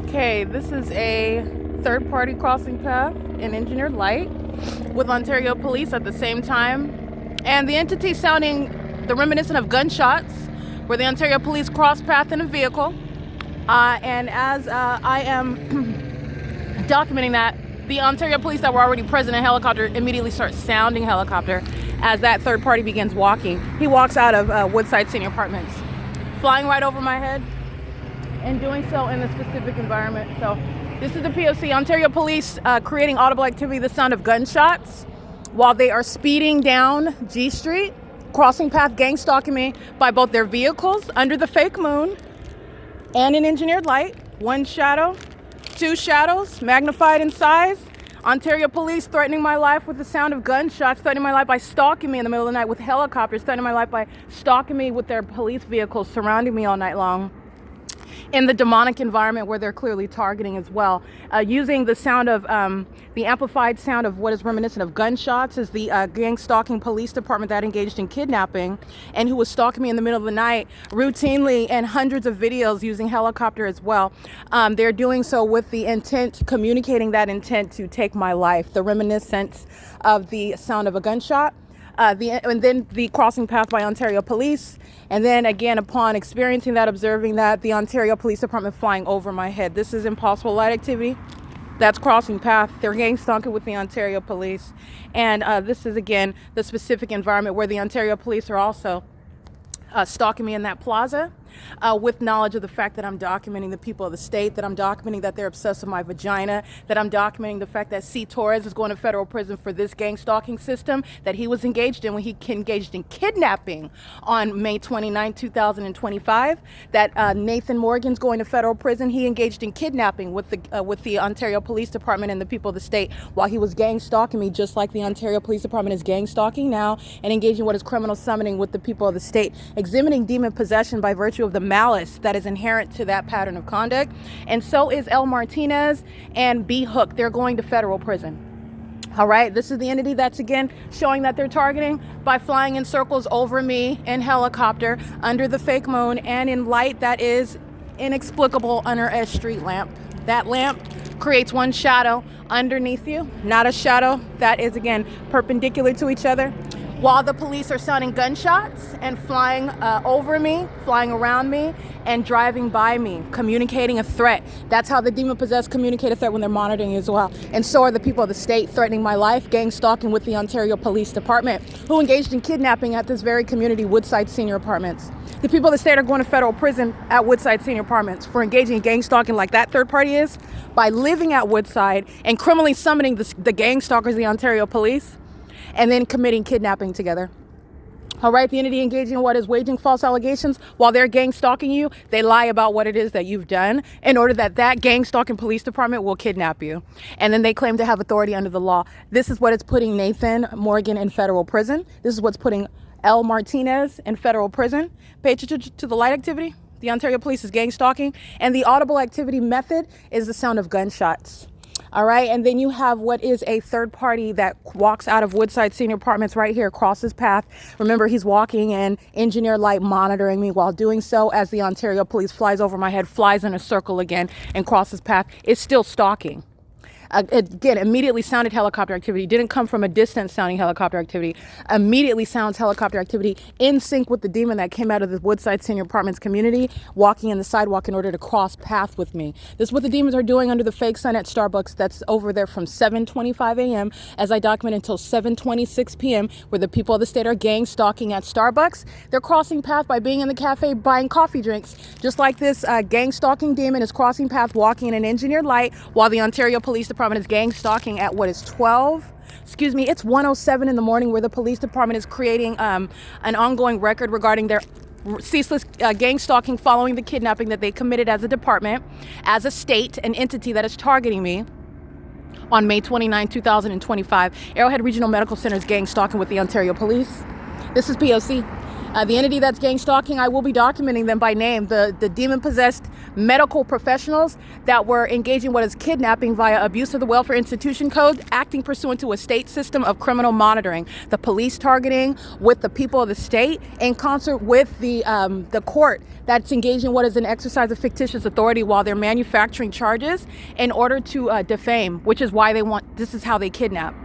Okay, this is a third-party crossing path in engineered light with Ontario Police at the same time, and the entity sounding the reminiscent of gunshots, where the Ontario Police cross path in a vehicle. And as I am documenting that, the Ontario Police that were already present in helicopter immediately start sounding helicopter as that third party begins walking. He walks out of Woodside Senior Apartments, flying right over my head, and doing so in a specific environment. So this is the P.O.C. Ontario Police creating audible activity, the sound of gunshots, while they are speeding down G Street, crossing path, gang stalking me by both their vehicles under the fake moon and in engineered light. One shadow, two shadows, magnified in size. Ontario Police threatening my life with the sound of gunshots, threatening my life by stalking me in the middle of the night with helicopters, threatening my life by stalking me with their police vehicles surrounding me all night long. In the demonic environment where they're clearly targeting as well. Using the sound of, the amplified sound of what is reminiscent of gunshots is the gang stalking police department that engaged in kidnapping and who was stalking me in the middle of the night routinely, and hundreds of videos using helicopter as well. They're doing so with the intent, communicating that intent to take my life. The reminiscence of the sound of a gunshot. And then the crossing path by Ontario Police. And then again, upon experiencing that, observing that, the Ontario Police Department flying over my head. This is impossible light activity. That's crossing path. They're gang stalking with the Ontario Police. And this is, again, the specific environment where the Ontario Police are also stalking me in that plaza, with knowledge of the fact that I'm documenting the people of the state, that I'm documenting that they're obsessed with my vagina, that I'm documenting the fact that TERRORIZE is going to federal prison for this gang stalking system that he was engaged in when he engaged in kidnapping on May 29, 2025, that Nathan Morgan's going to federal prison. He engaged in kidnapping with the Ontario Police Department and the people of the state while he was gang stalking me, just like the Ontario Police Department is gang stalking now and engaging what is criminal summoning with the people of the state, exhibiting demon possession by virtue of the malice that is inherent to that pattern of conduct. And so is L. Martinez and B. Hook. They're going to federal prison. All right, this is the entity that's again showing that they're targeting by flying in circles over me in helicopter under the fake moon and in light that is inexplicable under a street lamp. That lamp creates one shadow underneath you, not a shadow that is again perpendicular to each other. While the police are sounding gunshots and flying over me, flying around me, and driving by me, communicating a threat. That's how the demon-possessed communicate a threat when they're monitoring as well. And so are the people of the state threatening my life, gang stalking with the Ontario Police Department, who engaged in kidnapping at this very community, Woodside Senior Apartments. The people of the state are going to federal prison at Woodside Senior Apartments for engaging in gang stalking like that third party is, by living at Woodside and criminally summoning the gang stalkers, the Ontario Police, and then committing kidnapping together. All right, the entity engaging in what is waging false allegations while they're gang stalking you, they lie about what it is that you've done in order that that gang stalking police department will kidnap you. And then they claim to have authority under the law. This is what is putting Nathan Morgan in federal prison. This is what's putting L. Martinez in federal prison. Pay attention to the light activity. The Ontario Police is gang stalking, and the audible activity method is the sound of gunshots. All right, and then you have what is a third party that walks out of Woodside Senior Apartments right here, crosses path. Remember, he's walking in engineered light, monitoring me while doing so as the Ontario Police flies over my head, flies in a circle again, and crosses path. Is still stalking. Again, immediately sounded helicopter activity. Didn't come from a distance sounding helicopter activity. Immediately sounds helicopter activity in sync with the demon that came out of the Woodside Senior Apartments community, walking in the sidewalk in order to cross path with me. This is what the demons are doing under the fake sun at Starbucks that's over there from 7:25 a.m. as I document until 7:26 p.m. where the people of the state are gang stalking at Starbucks. They're crossing path by being in the cafe buying coffee drinks, just like this gang stalking demon is crossing path walking in an engineered light while the Ontario Police Department is gang stalking at what is 1:07 in the morning, where the police department is creating an ongoing record regarding their ceaseless gang stalking following the kidnapping that they committed as a department, as a state, an entity that is targeting me. On May 29, 2025, Arrowhead Regional Medical Center is gang stalking with the Ontario Police. This is P.O.C. The entity that's gang stalking, I will be documenting them by name. The demon-possessed medical professionals that were engaging what is kidnapping via abuse of the Welfare Institution Code, acting pursuant to a state system of criminal monitoring, the police targeting with the people of the state in concert with the court that's engaging what is an exercise of fictitious authority while they're manufacturing charges in order to defame, which is why this is how they kidnap.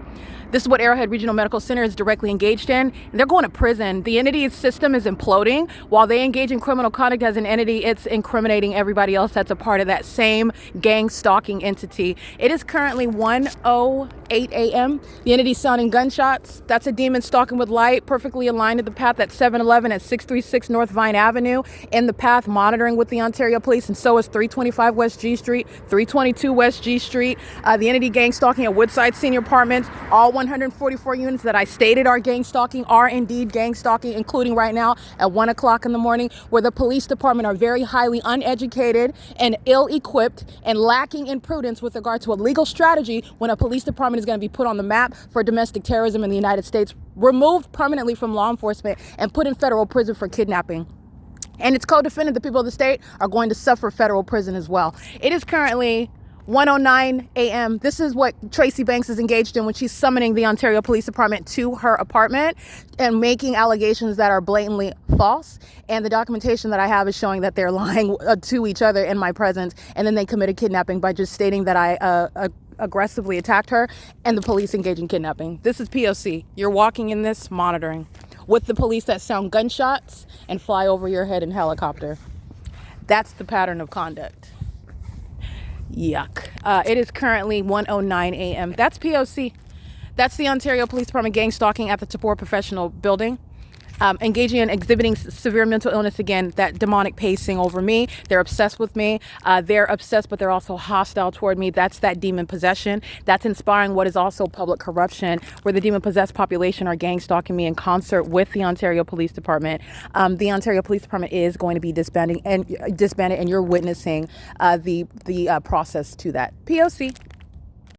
This is what Arrowhead Regional Medical Center is directly engaged in. They're going to prison. The entity's system is imploding. While they engage in criminal conduct as an entity, it's incriminating everybody else that's a part of that same gang stalking entity. It is currently 1:08 a.m. The entity's sounding gunshots. That's a demon stalking with light, perfectly aligned to the path at 7-Eleven at 636 North Vine Avenue, in the path monitoring with the Ontario Police, and so is 325 West G Street, 322 West G Street. The entity gang stalking at Woodside Senior Apartments, all 144 units that I stated are gang stalking are indeed gang stalking, including right now at 1 o'clock in the morning, where the police department are very highly uneducated and ill-equipped and lacking in prudence with regard to a legal strategy when a police department is going to be put on the map for domestic terrorism in the United States, removed permanently from law enforcement, and put in federal prison for kidnapping. And its co-defendant, the people of the state, are going to suffer federal prison as well. It is currently 1:09 a.m. This is what Tracy Banks is engaged in when she's summoning the Ontario Police Department to her apartment and making allegations that are blatantly false. And the documentation that I have is showing that they're lying to each other in my presence. And then they committed kidnapping by just stating that I aggressively attacked her, and the police engage in kidnapping. This is P.O.C. You're walking in this monitoring with the police that sound gunshots and fly over your head in helicopter. That's the pattern of conduct. Yuck. It is currently 1:09 a.m. That's P.O.C. That's the Ontario Police Department gang stalking at the TABOR Professional Building. Engaging in exhibiting severe mental illness again, that demonic pacing over me. They're obsessed with me. They're obsessed, but they're also hostile toward me. That's that demon possession. That's inspiring what is also public corruption, where the demon-possessed population are gang stalking me in concert with the Ontario Police Department. The Ontario Police Department is going to be disbanded, and you're witnessing the process to that. P.O.C.